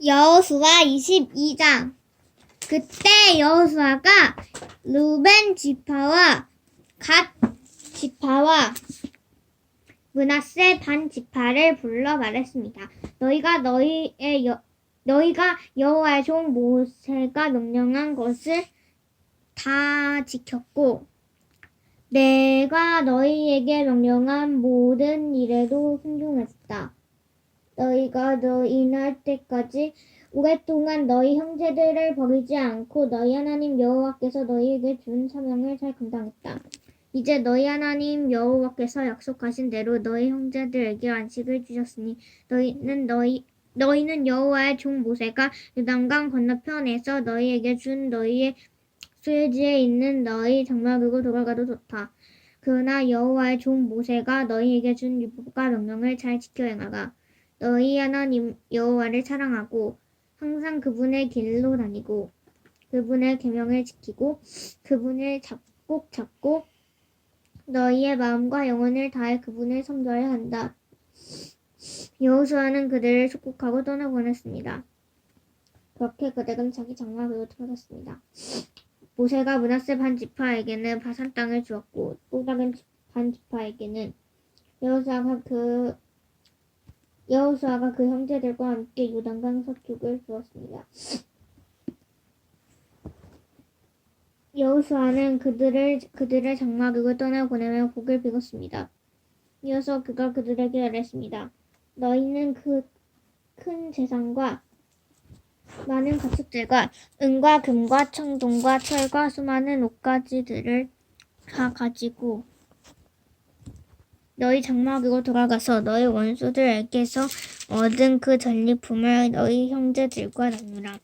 여호수아 22장. 그때 여호수아가 루벤 지파와 갓 지파와 므낫세 반 지파를 불러 말했습니다. 너희가 여호와의 종 모세가 명령한 것을 다 지켰고 내가 너희에게 명령한 모든 일에도 순종했다. 너희가 너희 날 때까지 오랫동안 너희 형제들을 버리지 않고 너희 하나님 여호와께서 너희에게 준 사명을 잘 감당했다. 이제 너희 하나님 여호와께서 약속하신 대로 너희 형제들에게 안식을 주셨으니 너희는 여호와의 종 모세가 요단강 건너편에서 너희에게 준 너희의 소유지에 있는 너희 장막으로 돌아가도 좋다. 그러나 여호와의 종 모세가 너희에게 준 율법과 명령을 잘 지켜 행하라. 너희 하나님 여호와를 사랑하고 항상 그분의 길로 다니고 그분의 계명을 지키고 그분을 꼭 잡고 너희의 마음과 영혼을 다해 그분을 섬겨야 한다. 여호수아는 그들을 축복하고 떠나보냈습니다. 그렇게 그들은 자기 장막으로 돌아갔습니다. 모세가 므낫세 반 지파에게는 바산 땅을 주었고 또 다른 반 지파에게는 여호수아가 그 형제들과 함께 요단강 서쪽을 주었습니다. 여호수아는 그들을 장막으로 떠나보내며 복을 빌었습니다. 이어서 그가 그들에게 말했습니다. 너희는 그 큰 재산과 많은 가축들과 은과 금과 청동과 철과 수많은 옷가지들을 다 가지고 너희 장막으로 돌아가서 너희 원수들에게서 얻은 그 전리품을 너희 형제들과 나누라.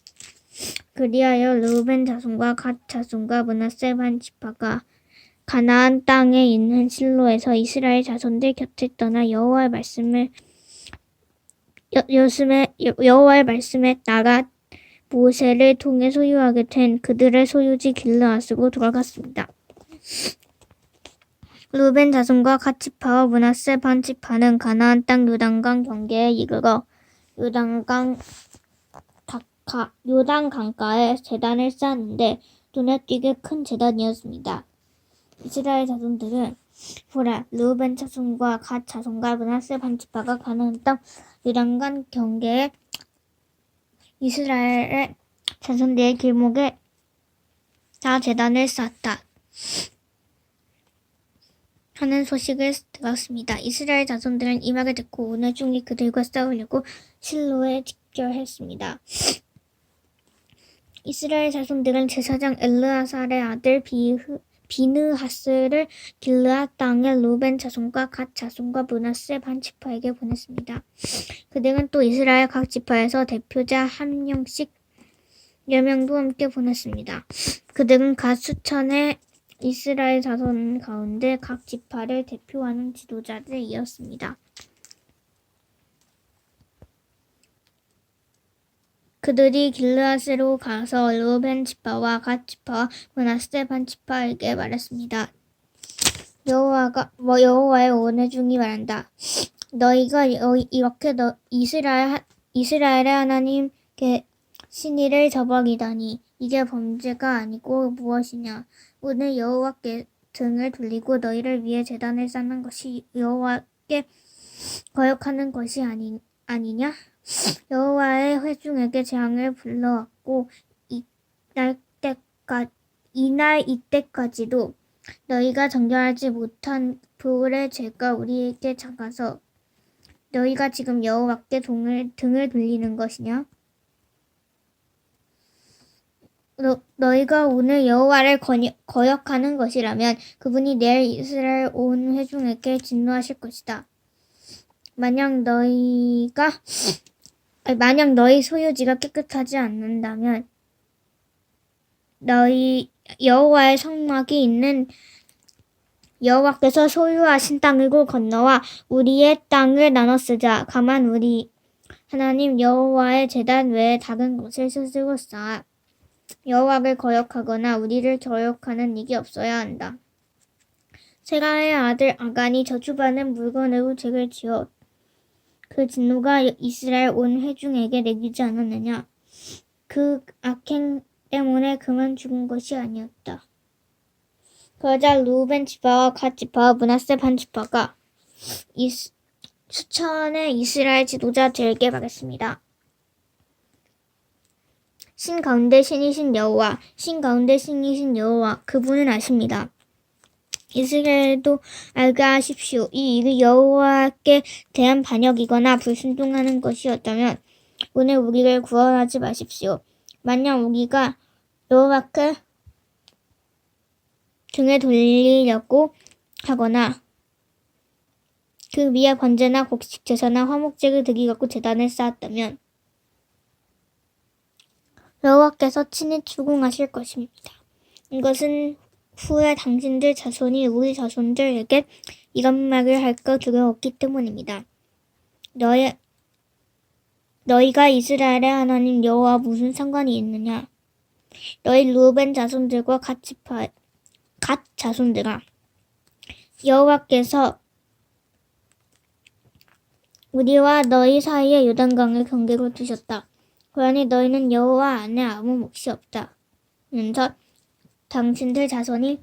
그리하여 르우벤 자손과 갓 자손과 므낫세 반 지파가 가나안 땅에 있는 실로에서 이스라엘 자손들 곁을 떠나 여호와의 말씀에 따라 모세를 통해 소유하게 된 그들의 소유지 길르앗으로 돌아갔습니다. 르우벤 자손과 갓 지파와 므낫세 반 지파는 가나안 땅 요단강 경계에 이르러 요단 강가에 제단을 쌓았는데 눈에 띄게 큰 제단이었습니다. 이스라엘 자손들은 보라, 르우벤 자손과 갓 자손과 므낫세 반 지파가 가나안 땅 요단강 경계에 이스라엘의 자손들의 길목에 다 제단을 쌓았다 하는 소식을 들었습니다. 이스라엘 자손들은 이 말을 듣고 오늘 중에 그들과 싸우려고 실로에 집결했습니다. 이스라엘 자손들은 제사장 엘르아살의 아들 비느하스를 길르앗 땅의 르우벤 자손과 갓 자손과 므낫세 반 지파에게 보냈습니다. 그들은 또 이스라엘 각 지파에서 대표자 1명씩 10명도 함께 보냈습니다. 그들은 갓 수천의 이스라엘 자손 가운데 각 지파를 대표하는 지도자들이었습니다. 그들이 길르앗으로 가서 르우벤 지파와 갓 지파와 므낫세 반 지파에게 말했습니다. 여호와의 오늘 중이 말한다. 너희가 이렇게 이스라엘의 하나님께 신의를 저버리다니 이게 범죄가 아니고 무엇이냐. 오늘 여호와께 등을 돌리고 너희를 위해 제단을 쌓는 것이 여호와께 거역하는 것이 아니냐? 여호와의 회중에게 재앙을 불러왔고 이때까지도 너희가 정결하지 못한 불의 죄가 우리에게 작아서 너희가 지금 여호와께 등을 돌리는 것이냐? 너희가 오늘 여호와를 거역하는 것이라면 그분이 내일 이스라엘 온 회중에게 진노하실 것이다. 만약 너희 소유지가 깨끗하지 않는다면 너희 여호와의 성막이 있는 여호와께서 소유하신 땅으로 건너와 우리의 땅을 나눠 쓰자. 가만 우리 하나님 여호와의 제단 외에 다른 것을 스스로 쌓아 여호와를 거역하거나 우리를 거역하는 일이 없어야 한다. 세라의 아들 아간이 저주받는 물건으로 죄를 지어 그 진노가 이스라엘 온 회중에게 내리지 않았느냐? 그 악행 때문에 그만 죽은 것이 아니었다. 그러자 루벤 지파와 갓 지파와 므낫세 반 지파가 수천의 이스라엘 지도자들에게 말했습니다. 신 가운데 신이신 여호와, 신 가운데 신이신 여호와, 그분은 아십니다. 이스라엘도 알게 하십시오. 이 일이 여호와께 대한 반역이거나 불순종하는 것이었다면 오늘 우리를 구원하지 마십시오. 만약 우리가 여호와께 등을 돌리려고 하거나 그 위에 번제나 곡식 제사나 화목제를 드리려고 제단을 쌓았다면 여호와께서 친히 추궁하실 것입니다. 이것은 후에 당신들 자손이 우리 자손들에게 이런 말을 할까 두려웠기 때문입니다. 너희가 이스라엘의 하나님 여호와와 무슨 상관이 있느냐? 너희 루벤 자손들과 갓 자손들아, 여호와께서 우리와 너희 사이에 요단강을 경계로 두셨다. 그러니 너희는 여호와 안에 아무 몫이 없다. 면서 당신들 자손이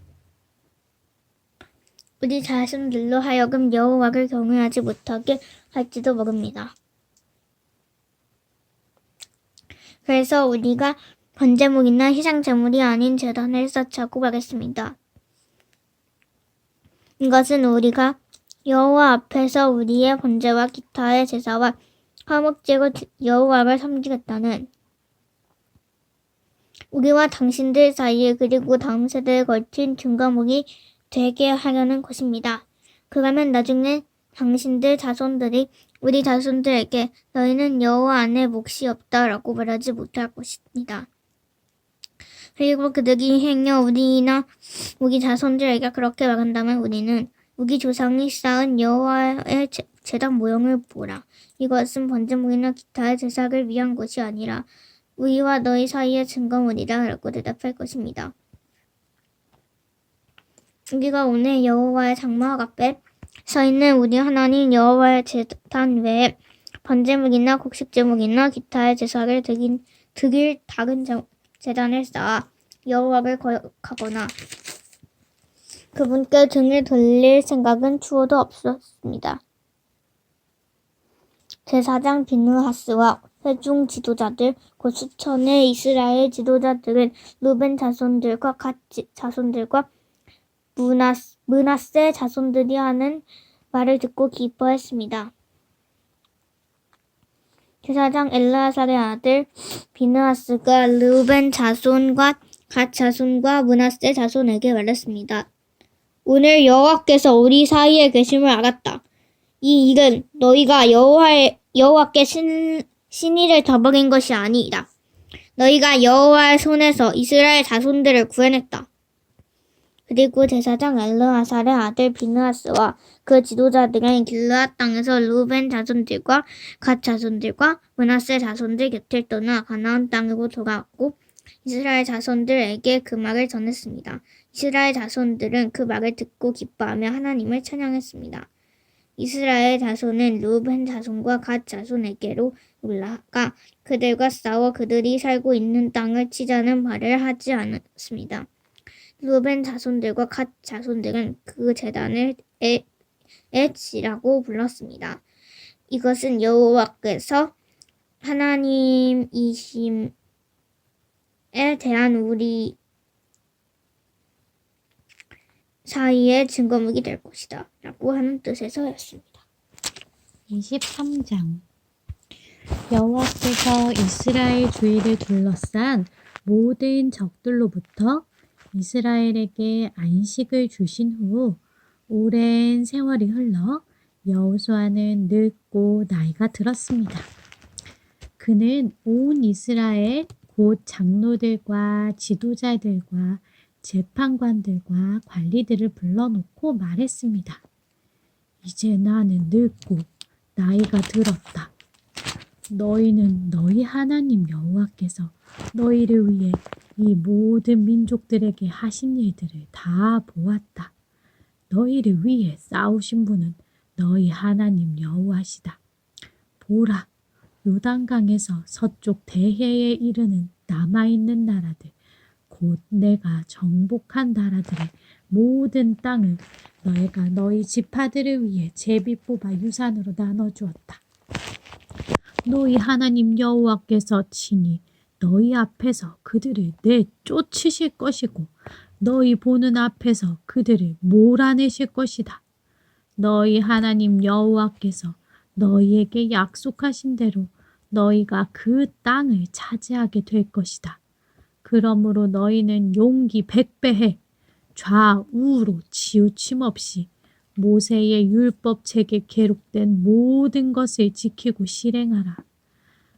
우리 자손들로 하여금 여호와를 경외하지 못하게 할지도 모릅니다. 그래서 우리가 번제물이나 희생제물이 아닌 제단을 쌓자고 말했습니다. 이것은 우리가 여호와 앞에서 우리의 번제와 기타의 제사와 화목제로 여호와를 섬기겠다는 우리와 당신들 사이에 그리고 다음 세대에 걸친 증거물이 되게 하려는 것입니다. 그러면 나중에 당신들 자손들이 우리 자손들에게 너희는 여호와 안에 몫이 없다라고 말하지 못할 것입니다. 그리고 그들이 행여 우리나 우리 자손들에게 그렇게 말한다면 우리는 우리 조상이 쌓은 여호와의 제단 모형을 보라. 이것은 번제물이나 기타의 제사를 위한 것이 아니라 우리와 너희 사이의 증거물이다 라고 대답할 것입니다. 우리가 오늘 여호와의 장막 앞에 서 있는 우리 하나님 여호와의 제단 외에 번제물이나 곡식제물이나 기타의 제사를 드릴 다른 제단을 쌓아 여호와를 거역하거나 그분께 등을 돌릴 생각은 추호도 없었습니다. 제사장 비느하스와 회중 지도자들 곧 수천의 이스라엘 지도자들은 루벤 자손들과 갓 자손들과 므낫세 자손들이 하는 말을 듣고 기뻐했습니다. 제사장 엘르아살의 아들 비느하스가 루벤 자손과 갓 자손과 므낫세 자손에게 말했습니다. 오늘 여호와께서 우리 사이에 계심을 알았다. 이 일은 너희가 여호와께 신의를 저버린 것이 아니라 너희가 여호와의 손에서 이스라엘 자손들을 구해냈다. 그리고 제사장 엘르아살의 아들 비느하스와 그 지도자들은 길르앗 땅에서 루벤 자손들과 갓 자손들과 므낫세 자손들 곁을 떠나 가나안 땅으로 돌아왔고 이스라엘 자손들에게 그 말을 전했습니다. 이스라엘 자손들은 그 말을 듣고 기뻐하며 하나님을 찬양했습니다. 이스라엘 자손은 루벤 자손과 갓 자손에게로 올라가 그들과 싸워 그들이 살고 있는 땅을 치자는 말을 하지 않았습니다. 루벤 자손들과 갓 자손들은 그 제단을 엣이라고 불렀습니다. 이것은 여호와께서 하나님이심에 대한 우리 사이의 증거물이 될 것이다 라고 하는 뜻에서였습니다. 23장 여호와께서 이스라엘 주위를 둘러싼 모든 적들로부터 이스라엘에게 안식을 주신 후 오랜 세월이 흘러 여호수아는 늙고 나이가 들었습니다. 그는 온 이스라엘 곧 장로들과 지도자들과 재판관들과 관리들을 불러놓고 말했습니다. 이제 나는 늙고 나이가 들었다. 너희는 너희 하나님 여호와께서 너희를 위해 이 모든 민족들에게 하신 일들을 다 보았다. 너희를 위해 싸우신 분은 너희 하나님 여호와시다. 보라, 요단강에서 서쪽 대해에 이르는 남아있는 나라들, 곧 내가 정복한 나라들의 모든 땅을 너희가 너희 지파들을 위해 제비 뽑아 유산으로 나눠주었다. 너희 하나님 여호와께서 친히 너희 앞에서 그들을 내쫓으실 것이고 너희 보는 앞에서 그들을 몰아내실 것이다. 너희 하나님 여호와께서 너희에게 약속하신 대로 너희가 그 땅을 차지하게 될 것이다. 그러므로 너희는 용기 백배해 좌우로 치우침 없이 모세의 율법책에 기록된 모든 것을 지키고 실행하라.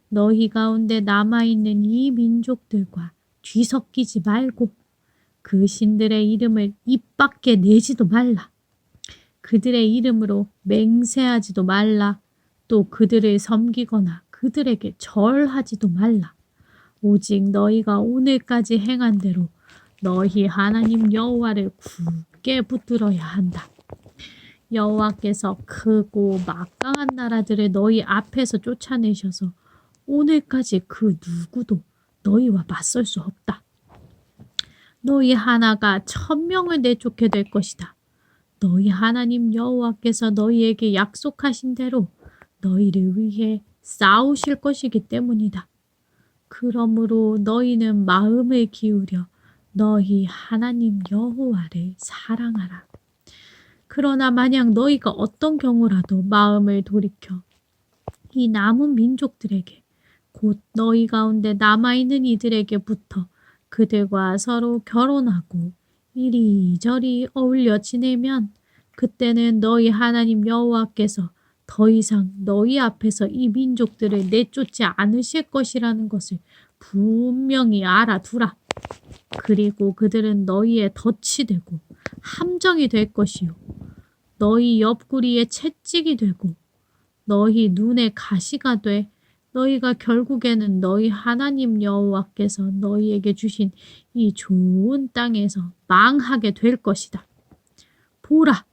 너희 가운데 남아있는 이 민족들과 뒤섞이지 말고 그 신들의 이름을 입 밖에 내지도 말라. 그들의 이름으로 맹세하지도 말라. 또 그들을 섬기거나 그들에게 절하지도 말라. 오직 너희가 오늘까지 행한 대로 너희 하나님 여호와를 굳게 붙들어야 한다. 여호와께서 크고 막강한 나라들을 너희 앞에서 쫓아내셔서 오늘까지 그 누구도 너희와 맞설 수 없다. 너희 하나가 1000명을 내쫓게 될 것이다. 너희 하나님 여호와께서 너희에게 약속하신 대로 너희를 위해 싸우실 것이기 때문이다. 그러므로 너희는 마음을 기울여 너희 하나님 여호와를 사랑하라. 그러나 만약 너희가 어떤 경우라도 마음을 돌이켜 이 남은 민족들에게 곧 너희 가운데 남아있는 이들에게부터 그들과 서로 결혼하고 이리저리 어울려 지내면 그때는 너희 하나님 여호와께서 더 이상 너희 앞에서 이 민족들을 내쫓지 않으실 것이라는 것을 분명히 알아두라. 그리고 그들은 너희의 덫이 되고 함정이 될 것이요 너희 옆구리에 채찍이 되고 너희 눈에 가시가 돼 너희가 결국에는 너희 하나님 여호와께서 너희에게 주신 이 좋은 땅에서 망하게 될 것이다. 보라,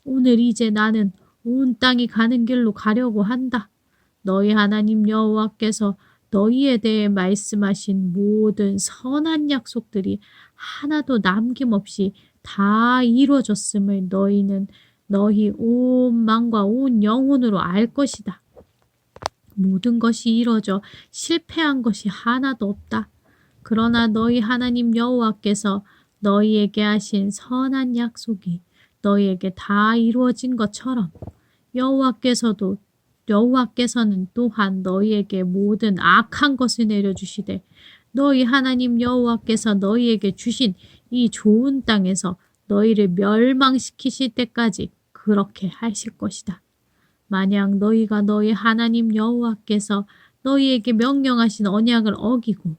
오늘 이제 나는 온 땅이 가는 길로 가려고 한다. 너희 하나님 여호와께서 너희에 대해 말씀하신 모든 선한 약속들이 하나도 남김없이 다 이루어졌음을 너희는 너희 온 마음과 온 영혼으로 알 것이다. 모든 것이 이루어져 실패한 것이 하나도 없다. 그러나 너희 하나님 여호와께서 너희에게 하신 선한 약속이 너희에게 다 이루어진 것처럼 여호와께서는 또한 너희에게 모든 악한 것을 내려주시되 너희 하나님 여호와께서 너희에게 주신 이 좋은 땅에서 너희를 멸망시키실 때까지 그렇게 하실 것이다. 만약 너희가 너희 하나님 여호와께서 너희에게 명령하신 언약을 어기고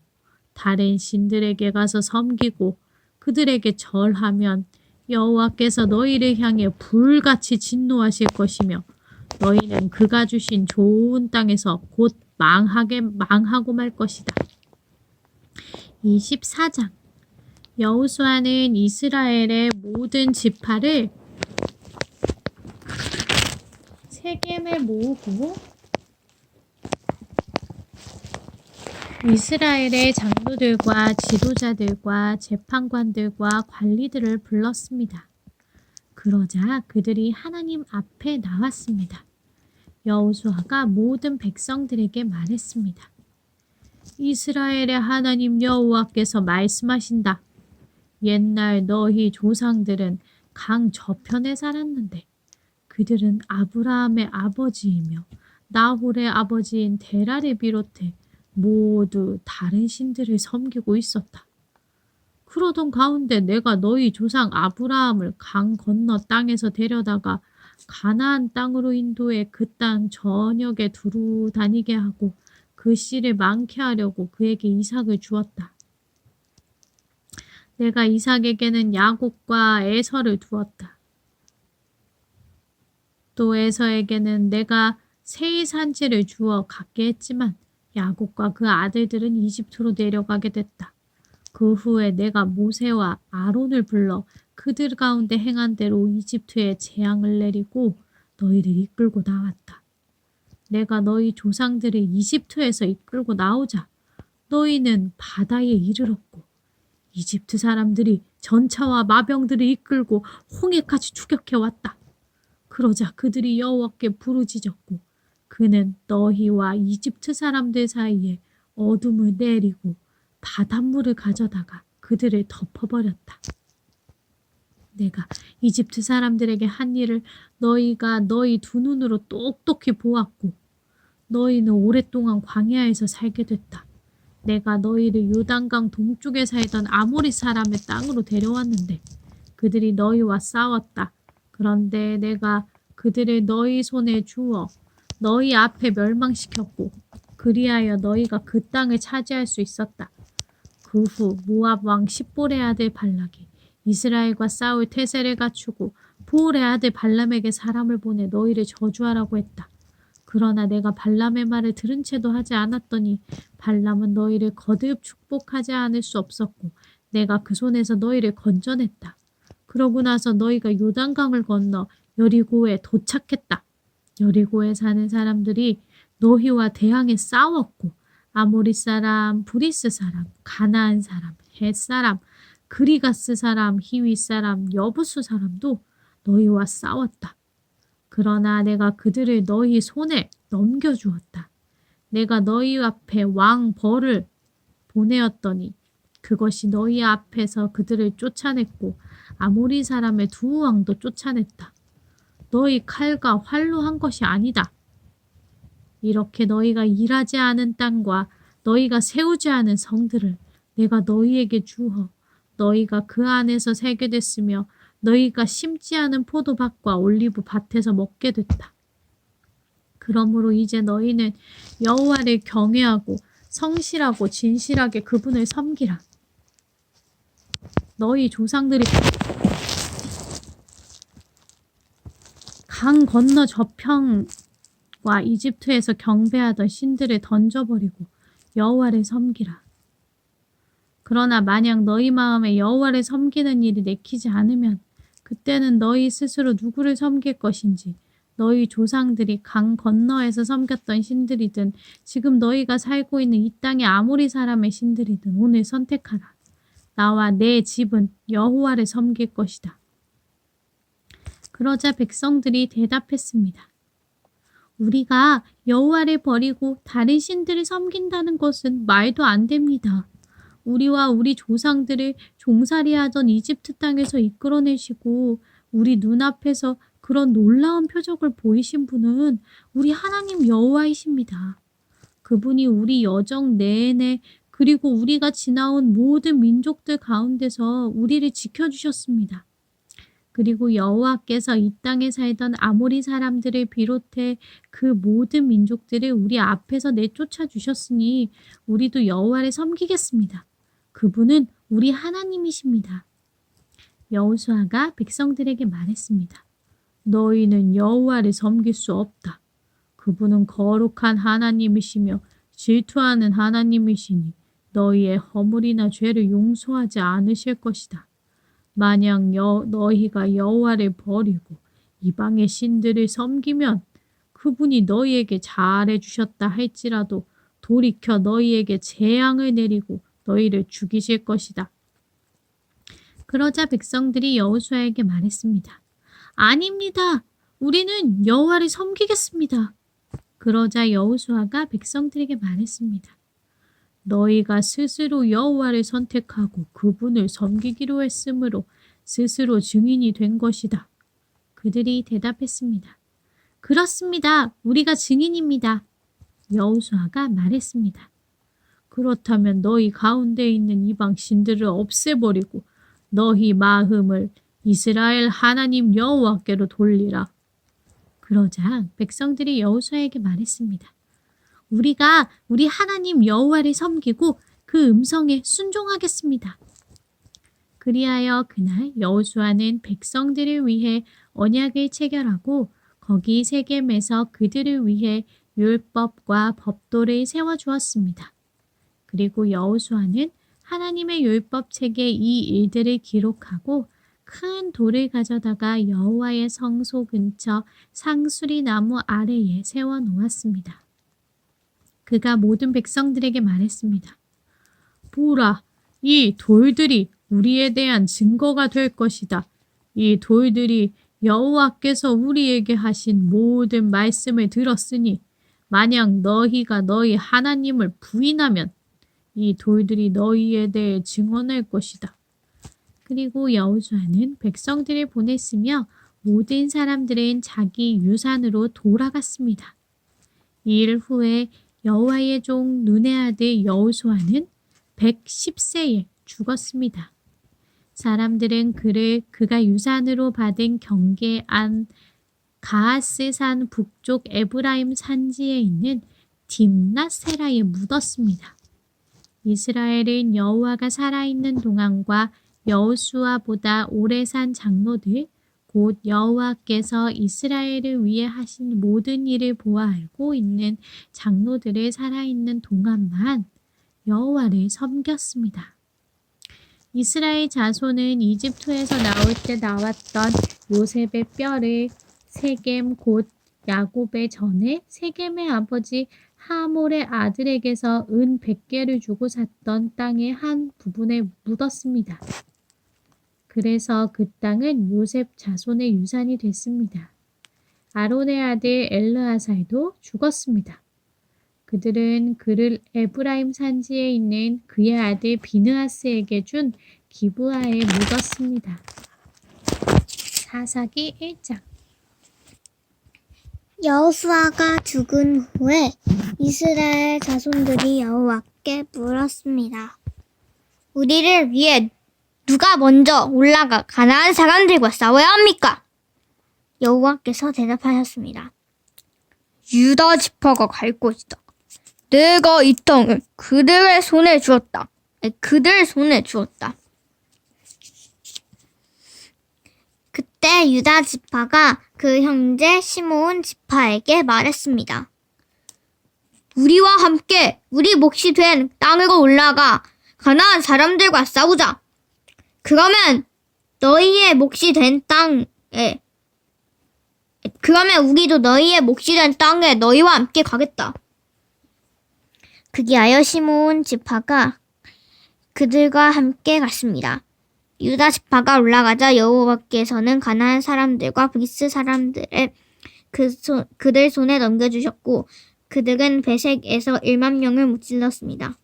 다른 신들에게 가서 섬기고 그들에게 절하면 여호와께서 너희를 향해 불같이 진노하실 것이며 너희는 그가 주신 좋은 땅에서 곧 망하고 말 것이다. 24장 여호수아는 이스라엘의 모든 지파를 세겜에 모으고 이스라엘의 장로들과 지도자들과 재판관들과 관리들을 불렀습니다. 그러자 그들이 하나님 앞에 나왔습니다. 여호수아가 모든 백성들에게 말했습니다. 이스라엘의 하나님 여호와께서 말씀하신다. 옛날 너희 조상들은 강 저편에 살았는데 그들은 아브라함의 아버지이며 나홀의 아버지인 데라를 비롯해 모두 다른 신들을 섬기고 있었다. 그러던 가운데 내가 너희 조상 아브라함을 강 건너 땅에서 데려다가 가나안 땅으로 인도해 그 땅 전역에 두루 다니게 하고 그 씨를 많게 하려고 그에게 이삭을 주었다. 내가 이삭에게는 야곱과 에서를 두었다. 또 에서에게는 내가 세일 산지를 주어 갖게 했지만 야곱과 그 아들들은 이집트로 내려가게 됐다. 그 후에 내가 모세와 아론을 불러 그들 가운데 행한 대로 이집트에 재앙을 내리고 너희를 이끌고 나왔다. 내가 너희 조상들을 이집트에서 이끌고 나오자 너희는 바다에 이르렀고 이집트 사람들이 전차와 마병들을 이끌고 홍해까지 추격해 왔다. 그러자 그들이 여호와께 부르짖었고 그는 너희와 이집트 사람들 사이에 어둠을 내리고 바닷물을 가져다가 그들을 덮어버렸다. 내가 이집트 사람들에게 한 일을 너희가 너희 두 눈으로 똑똑히 보았고 너희는 오랫동안 광야에서 살게 됐다. 내가 너희를 요단강 동쪽에 살던 아모리 사람의 땅으로 데려왔는데 그들이 너희와 싸웠다. 그런데 내가 그들을 너희 손에 주어 너희 앞에 멸망시켰고 그리하여 너희가 그 땅을 차지할 수 있었다. 그 후 모압 왕 십볼의 아들 발락이 이스라엘과 싸울 태세를 갖추고 보올의 아들 발람에게 사람을 보내 너희를 저주하라고 했다. 그러나 내가 발람의 말을 들은 채도 하지 않았더니 발람은 너희를 거듭 축복하지 않을 수 없었고 내가 그 손에서 너희를 건져냈다. 그러고 나서 너희가 요단강을 건너 여리고에 도착했다. 여리고에 사는 사람들이 너희와 대항해 싸웠고 아모리 사람, 브리스 사람, 가나안 사람, 헷 사람, 그리가스 사람, 히위 사람, 여부수 사람도 너희와 싸웠다. 그러나 내가 그들을 너희 손에 넘겨주었다. 내가 너희 앞에 왕 벌을 보내었더니 그것이 너희 앞에서 그들을 쫓아냈고 아모리 사람의 두 왕도 쫓아냈다. 너희 칼과 활로 한 것이 아니다. 이렇게 너희가 일하지 않은 땅과 너희가 세우지 않은 성들을 내가 너희에게 주어 너희가 그 안에서 살게 됐으며 너희가 심지 않은 포도밭과 올리브 밭에서 먹게 됐다. 그러므로 이제 너희는 여호와를 경외하고 성실하고 진실하게 그분을 섬기라. 너희 조상들이 강 건너 저평과 이집트에서 경배하던 신들을 던져버리고 여호와를 섬기라. 그러나 만약 너희 마음에 여호와를 섬기는 일이 내키지 않으면 그때는 너희 스스로 누구를 섬길 것인지 너희 조상들이 강 건너에서 섬겼던 신들이든 지금 너희가 살고 있는 이 땅의 아모리 사람의 신들이든 오늘 선택하라. 나와 내 집은 여호와를 섬길 것이다. 그러자 백성들이 대답했습니다. 우리가 여호와를 버리고 다른 신들을 섬긴다는 것은 말도 안 됩니다. 우리와 우리 조상들을 종살이하던 이집트 땅에서 이끌어내시고 우리 눈앞에서 그런 놀라운 표적을 보이신 분은 우리 하나님 여호와이십니다. 그분이 우리 여정 내내 그리고 우리가 지나온 모든 민족들 가운데서 우리를 지켜주셨습니다. 그리고 여호와께서 이 땅에 살던 아모리 사람들을 비롯해 그 모든 민족들을 우리 앞에서 내쫓아 주셨으니 우리도 여호와를 섬기겠습니다. 그분은 우리 하나님이십니다. 여호수아가 백성들에게 말했습니다. 너희는 여호와를 섬길 수 없다. 그분은 거룩한 하나님이시며 질투하는 하나님이시니 너희의 허물이나 죄를 용서하지 않으실 것이다. 만약 너희가 여호와를 버리고 이방의 신들을 섬기면 그분이 너희에게 잘해 주셨다 할지라도 돌이켜 너희에게 재앙을 내리고 너희를 죽이실 것이다. 그러자 백성들이 여호수아에게 말했습니다. 아닙니다. 우리는 여호와를 섬기겠습니다. 그러자 여호수아가 백성들에게 말했습니다. 너희가 스스로 여호와를 선택하고 그분을 섬기기로 했으므로 스스로 증인이 된 것이다. 그들이 대답했습니다. 그렇습니다. 우리가 증인입니다. 여호수아가 말했습니다. 그렇다면 너희 가운데 있는 이방 신들을 없애버리고 너희 마음을 이스라엘 하나님 여호와께로 돌리라. 그러자 백성들이 여호수아에게 말했습니다. 우리가 우리 하나님 여호와를 섬기고 그 음성에 순종하겠습니다. 그리하여 그날 여호수아는 백성들을 위해 언약을 체결하고 거기 세겜에서 그들을 위해 율법과 법도를 세워주었습니다. 그리고 여호수아는 하나님의 율법책에 이 일들을 기록하고 큰 돌을 가져다가 여호와의 성소 근처 상수리 나무 아래에 세워 놓았습니다. 그가 모든 백성들에게 말했습니다. 보라, 이 돌들이 우리에 대한 증거가 될 것이다. 이 돌들이 여호와께서 우리에게 하신 모든 말씀을 들었으니 만약 너희가 너희 하나님을 부인하면 이 돌들이 너희에 대해 증언할 것이다. 그리고 여호수아는 백성들을 보냈으며 모든 사람들은 자기 유산으로 돌아갔습니다. 이 일 후에 여호와의 종 눈의 아들 여호수아는 110세에 죽었습니다. 사람들은 그를 그가 유산으로 받은 경계 안 가하스산 북쪽 에브라임 산지에 있는 딥낫세라에 묻었습니다. 이스라엘은 여호와가 살아있는 동안과 여호수아보다 오래 산 장로들 곧 여호와께서 이스라엘을 위해 하신 모든 일을 보아 알고 있는 장로들을 살아있는 동안만 여호와를 섬겼습니다. 이스라엘 자손은 이집트에서 나올 때 나왔던 요셉의 뼈를 세겜 곧 야곱의 전에 세겜의 아버지 하몰의 아들에게서 은 100개를 주고 샀던 땅의 한 부분에 묻었습니다. 그래서 그 땅은 요셉 자손의 유산이 됐습니다. 아론의 아들 엘르아살도 죽었습니다. 그들은 그를 에브라임 산지에 있는 그의 아들 비느하스에게 준 기브아에 묻었습니다. 사사기 1장. 여호수아가 죽은 후에 이스라엘 자손들이 여호와께 물었습니다. 우리를 위해 누가 먼저 올라가 가나안 사람들과 싸워야 합니까? 여호와께서 대답하셨습니다. 유다 지파가 갈 것이다. 내가 이 땅을 그들 손에 주었다. 그때 유다 지파가 그 형제 시므온 지파에게 말했습니다. 우리와 함께 우리 몫이 된 땅으로 올라가 가나안 사람들과 싸우자. 그러면 우리도 너희의 몫이 된 땅에 너희와 함께 가겠다. 그리하여 시므온 지파가 그들과 함께 갔습니다. 유다 지파가 올라가자 여호와께서는 가나안 사람들과 브리스 사람들을 그들 손에 넘겨주셨고 그들은 베색에서 1만 명을 무찔렀습니다.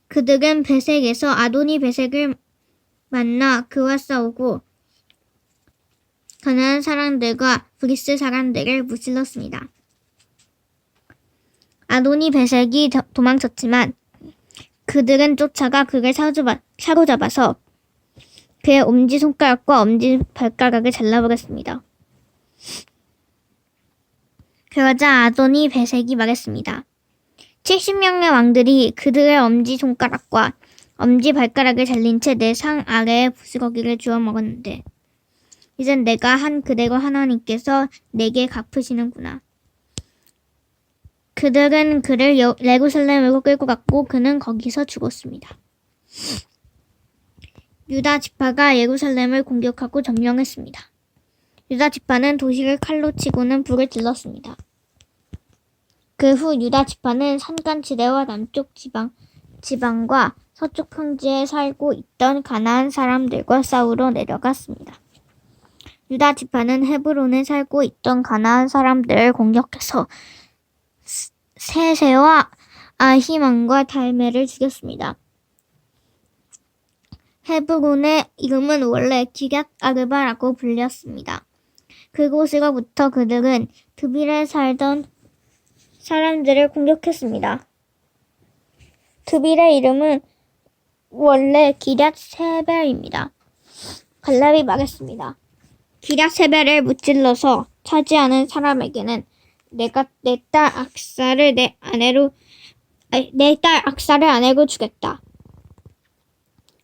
그들은 베색에서 아도니 베색을 만나 그와 싸우고 가나안 사람들과 브리스 사람들을 무찔렀습니다. 아도니 베색이 도망쳤지만 그들은 쫓아가 그를 사로잡아서 그의 엄지손가락과 엄지발가락을 잘라버렸습니다. 그러자 아도니 베색이 말했습니다. 70명의 왕들이 그들의 엄지손가락과 엄지발가락을 잘린 채 내 상 아래에 부스러기를 주워 먹었는데 이젠 내가 한 그대로 하나님께서 내게 갚으시는구나. 그들은 그를 예루살렘으로 끌고 갔고 그는 거기서 죽었습니다. 유다 지파가 예루살렘을 공격하고 점령했습니다. 유다 지파는 도시를 칼로 치고는 불을 질렀습니다. 그 후 유다 지파는 산간지대와 남쪽 지방과 서쪽 평지에 살고 있던 가나안 사람들과 싸우러 내려갔습니다. 유다 지파는 헤브론에 살고 있던 가나안 사람들을 공격해서 세세와 아히만과 달메를 죽였습니다. 헤브론의 이름은 원래 기럇 아르바라고 불렸습니다. 그곳으로부터 그들은 드빌에 살던 사람들을 공격했습니다. 드빌의 이름은 원래 기럇 세벨입니다. 갈렙이 말했습니다. 기럇 세벨을 무찔러서 차지하는 사람에게는 내가 내 딸 악사를 아내로 주겠다.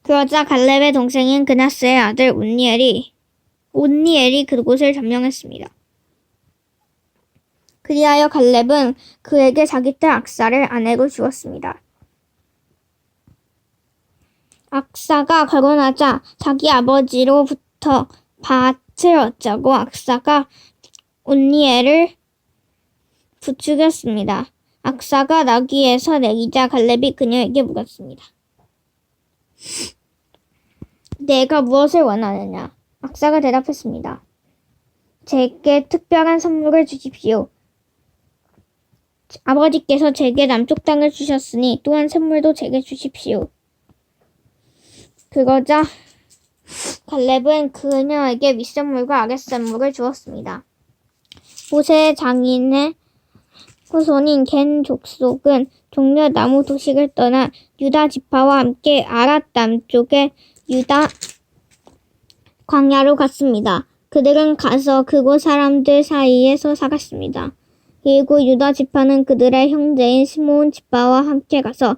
그러자 갈렙의 동생인 그나스의 아들 온니엘이 그곳을 점령했습니다. 그리하여 갈렙은 그에게 자기 딸 악사를 아내로 주었습니다. 악사가 가고 나자 자기 아버지로부터 밭을 얻자고 악사가 온니엘을 부추겼습니다. 악사가 나귀에서 내리자 갈렙이 그녀에게 물었습니다. 내가 무엇을 원하느냐? 악사가 대답했습니다. 제게 특별한 선물을 주십시오. 아버지께서 제게 남쪽 땅을 주셨으니 또한 선물도 제게 주십시오. 그러자 갈렙은 그녀에게 윗선물과 아랫선물을 주었습니다. 모세의 장인의 후손인 겐 족속은 종려 나무 도식을 떠나 유다 지파와 함께 아랏 남쪽의 유다 광야로 갔습니다. 그들은 가서 그곳 사람들 사이에서 살았습니다. 그리고 유다 지파는 그들의 형제인 시므온 지파와 함께 가서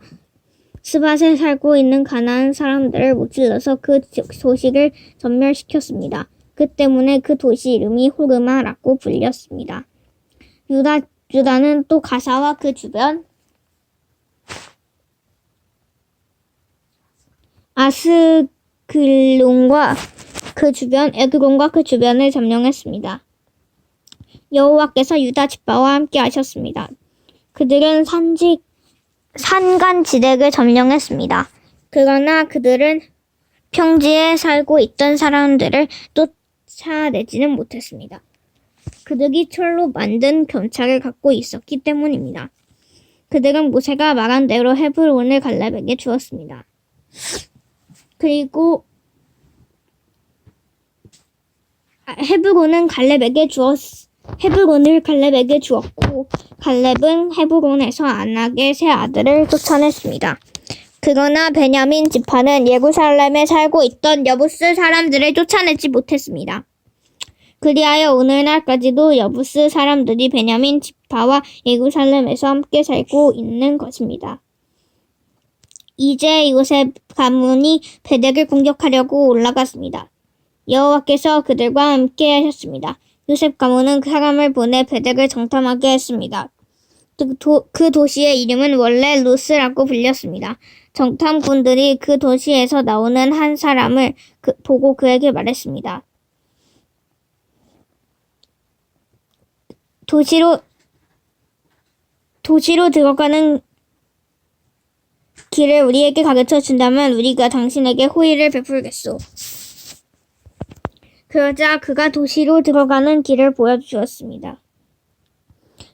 스밧에 살고 있는 가나안 사람들을 무찔러서 그 도시를 전멸시켰습니다. 그 때문에 그 도시 이름이 호르마라고 불렸습니다. 유다는 또 가사와 그 주변, 아스글론과 그 주변, 에그론과 그 주변을 점령했습니다. 여호와께서 유다 지파와 함께 하셨습니다. 그들은 산간 지대를 점령했습니다. 그러나 그들은 평지에 살고 있던 사람들을 쫓아내지는 못했습니다. 그들이 철로 만든 견착을 갖고 있었기 때문입니다. 그들은 모세가 말한 대로 헤브론을 갈렙에게 주었습니다. 그리고 헤브론을 갈렙에게 주었고 갈렙은 헤브론에서 안악의 세 아들을 쫓아냈습니다. 그러나 베냐민 지파는 예루살렘에 살고 있던 여부스 사람들을 쫓아내지 못했습니다. 그리하여 오늘날까지도 여부스 사람들이 베냐민 지파와 예루살렘에서 함께 살고 있는 것입니다. 이제 요셉 가문이 베덱을 공격하려고 올라갔습니다. 여호와께서 그들과 함께 하셨습니다. 요셉 가문은 그 사람을 보내 베덱을 정탐하게 했습니다. 그 도시의 이름은 원래 루스라고 불렸습니다. 정탐꾼들이 그 도시에서 나오는 한 사람을 보고 그에게 말했습니다. 도시로 들어가는 길을 우리에게 가르쳐 준다면 우리가 당신에게 호의를 베풀겠소. 그러자 그가 도시로 들어가는 길을 보여주었습니다.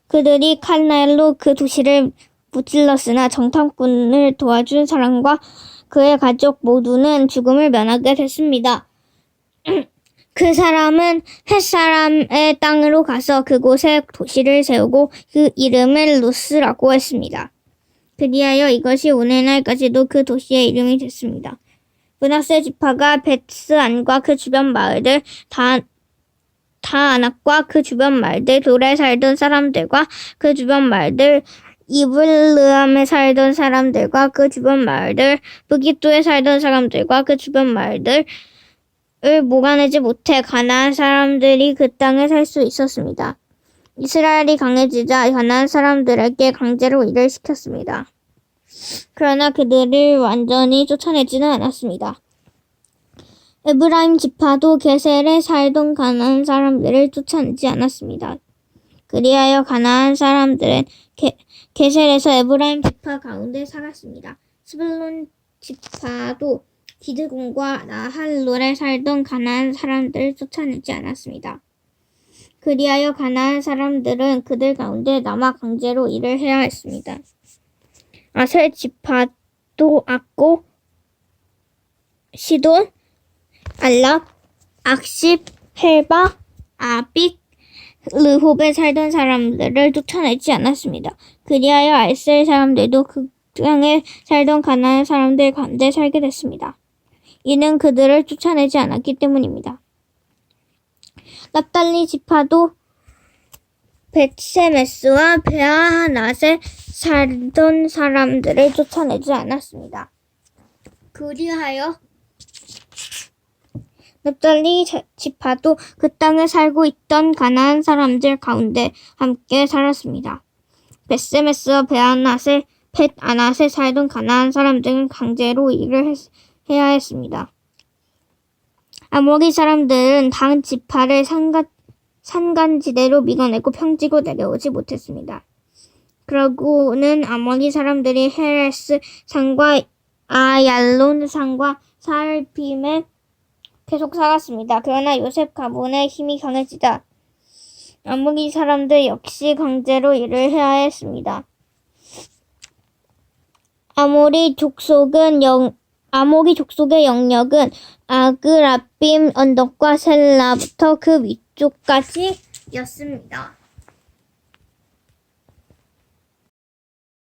그들이 칼날로 그 도시를 무찔렀으나 정탐꾼을 도와준 사람과 그의 가족 모두는 죽음을 면하게 됐습니다. 그 사람은 햇사람의 땅으로 가서 그곳에 도시를 세우고 그 이름을 루스라고 했습니다. 그리하여 이것이 오늘날까지도 그 도시의 이름이 됐습니다. 므낫세 지파가 벳스안과 그 주변 마을들, 다아낙과 그 주변 마을들, 돌에 살던 사람들과 그 주변 마을들, 이블르함에 살던 사람들과 그 주변 마을들, 브깃도에 살던 사람들과 그 주변 마을들을 몰아내지 못해 가나안 사람들이 그 땅에 살 수 있었습니다. 이스라엘이 강해지자 가나안 사람들에게 강제로 일을 시켰습니다. 그러나 그들을 완전히 쫓아내지는 않았습니다. 에브라임 지파도 게셀에 살던 가나안 사람들을 쫓아내지 않았습니다. 그리하여 가나안 사람들은 게셀에서 에브라임 지파 가운데 살았습니다. 스불론 지파도 기드곤과 나할롤에 살던 가나안 사람들을 쫓아내지 않았습니다. 그리하여 가나안 사람들은 그들 가운데 남아 강제로 일을 해야 했습니다. 아셀 지파도 악고, 시돈, 알랍, 악십, 헬바, 아빅, 르홉에 살던 사람들을 쫓아내지 않았습니다. 그리하여 알셀 사람들도 그 땅에 살던 가나안 사람들 가운데 살게 됐습니다. 이는 그들을 쫓아내지 않았기 때문입니다. 납달리 지파도 벳세메스와 베아하낫에 살던 사람들을 쫓아내지 않았습니다. 그리하여 납달리 지파도 그 땅에 살고 있던 가나안 사람들 가운데 함께 살았습니다. 벳세메스와 벳아낫에 살던 가나안 사람들은 강제로 일을 해야 했습니다. 아모리 사람들은 당 지파를 산간지대로 밀어내고 평지로 내려오지 못했습니다. 그러고는 아모리 사람들이 헤레스 산과 아얄론 산과 살핌에 계속 살았습니다. 그러나 요셉 가문의 힘이 강해지다 아모리 사람들 역시 강제로 일을 해야 했습니다. 아모리 족속의 영역은 아그라빔 언덕과 셀라부터 그 위쪽까지였습니다.